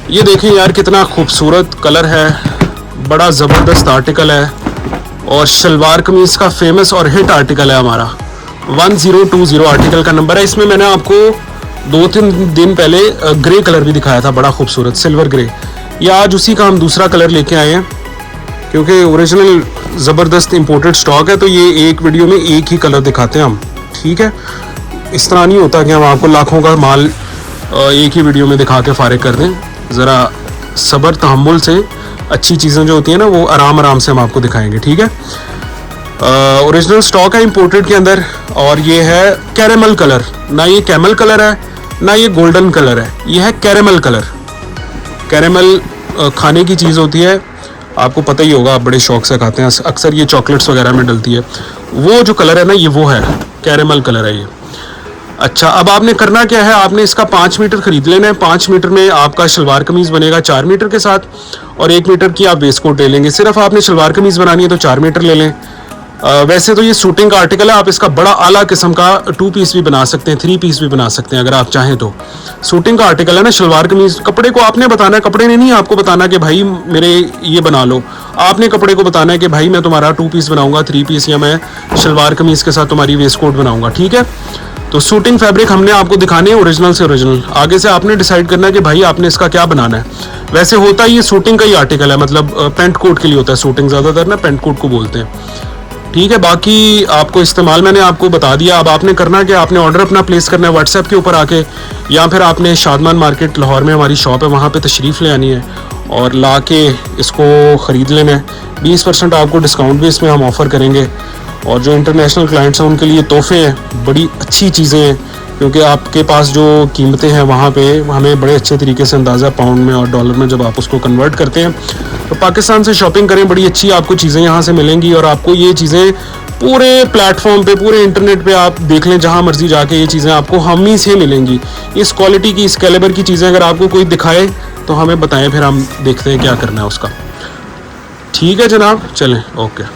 ये देखें यार कितना खूबसूरत कलर है, बड़ा ज़बरदस्त आर्टिकल है और शलवार कमीज़ का फेमस और हिट आर्टिकल है हमारा। 1020 आर्टिकल का नंबर है। इसमें मैंने आपको 2-3 दिन पहले ग्रे कलर भी दिखाया था, बड़ा खूबसूरत सिल्वर ग्रे। ये आज उसी का हम दूसरा कलर लेके आए हैं क्योंकि ओरिजिनल ज़बरदस्त इंपोर्टेड स्टॉक है, तो ये एक वीडियो में एक ही कलर दिखाते हैं हम, ठीक है। इस तरह नहीं होता कि हम आपको लाखों का माल एक ही वीडियो में दिखा के फारिग कर दें। ज़रा सब्र तहम्मुल से अच्छी चीज़ें जो होती हैं ना वो आराम आराम से हम आपको दिखाएंगे, ठीक है। ओरिजिनल स्टॉक है इंपोर्टेड के अंदर और ये है कैरेमल कलर, ना ये कैमल कलर है ना ये गोल्डन कलर है, ये है कैरेमल कलर। कैरेमल खाने की चीज़ होती है, आपको पता ही होगा, आप बड़े शौक से खाते हैं, अक्सर ये चॉकलेट्स वगैरह में डलती है। वो जो कलर है ना ये वो है कैरेमल कलर है ये। अच्छा, अब आपने करना क्या है, आपने इसका 5 मीटर ख़रीद लेना है। 5 मीटर में आपका शलवार कमीज़ बनेगा 4 मीटर के साथ और 1 मीटर की आप वेस्ट कोट ले लेंगे। सिर्फ आपने शलवार कमीज़ बनानी है तो 4 मीटर ले लें। वैसे तो ये सूटिंग का आर्टिकल है, आप इसका बड़ा आला किस्म का 2 पीस भी बना सकते हैं, 3 पीस भी बना सकते हैं अगर आप चाहें तो। सूटिंग का आर्टिकल है ना शलवार कमीज़। कपड़े को आपने बताना है, कपड़े ने नहीं आपको बताना कि भाई मेरे ये बना लो। आपने कपड़े को बताना है कि भाई मैं तुम्हारा 2 पीस बनाऊंगा, 3 पीस, या मैं शलवार कमीज़ के साथ तुम्हारी वेस्ट कोट बनाऊंगा, ठीक है। तो सूटिंग फैब्रिक हमने आपको दिखाने हैं ओरिजिनल से ओरिजिनल। आगे से आपने डिसाइड करना है कि भाई आपने इसका क्या बनाना है। वैसे होता ही ये सूटिंग का ही आर्टिकल है, मतलब पेंट कोट के लिए होता है सूटिंग, ज़्यादातर ना पेंट कोट को बोलते हैं, ठीक है। बाकी आपको इस्तेमाल मैंने आपको बता दिया। अब आपने करना कि आपने ऑर्डर अपना प्लेस करना है व्हाट्सएप के ऊपर आके, या फिर आपने शादमान मार्केट लाहौर में हमारी शॉप है वहाँ पे तशरीफ़ ले आनी है और ला के इसको ख़रीद लेना है। 20% आपको डिस्काउंट भी इसमें हम ऑफ़र करेंगे और जो इंटरनेशनल क्लाइंट्स हैं उनके लिए तोहफे हैं, बड़ी अच्छी चीज़ें हैं, क्योंकि आपके पास जो कीमतें हैं वहाँ पे हमें बड़े अच्छे तरीके से अंदाज़ा पाउंड में और डॉलर में जब आप उसको कन्वर्ट करते हैं। तो पाकिस्तान से शॉपिंग करें, बड़ी अच्छी आपको चीज़ें यहाँ से मिलेंगी और आपको ये चीज़ें पूरे प्लेटफॉर्म पे, पूरे इंटरनेट पे आप देख लें, जहाँ मर्जी जाके ये चीज़ें आपको हम ही से मिलेंगी। इस क्वालिटी की, इस कैलिबर की चीज़ें अगर आपको कोई दिखाए तो हमें बताएं, फिर हम देखते हैं क्या करना है उसका। ठीक है जनाब, चलें, ओके।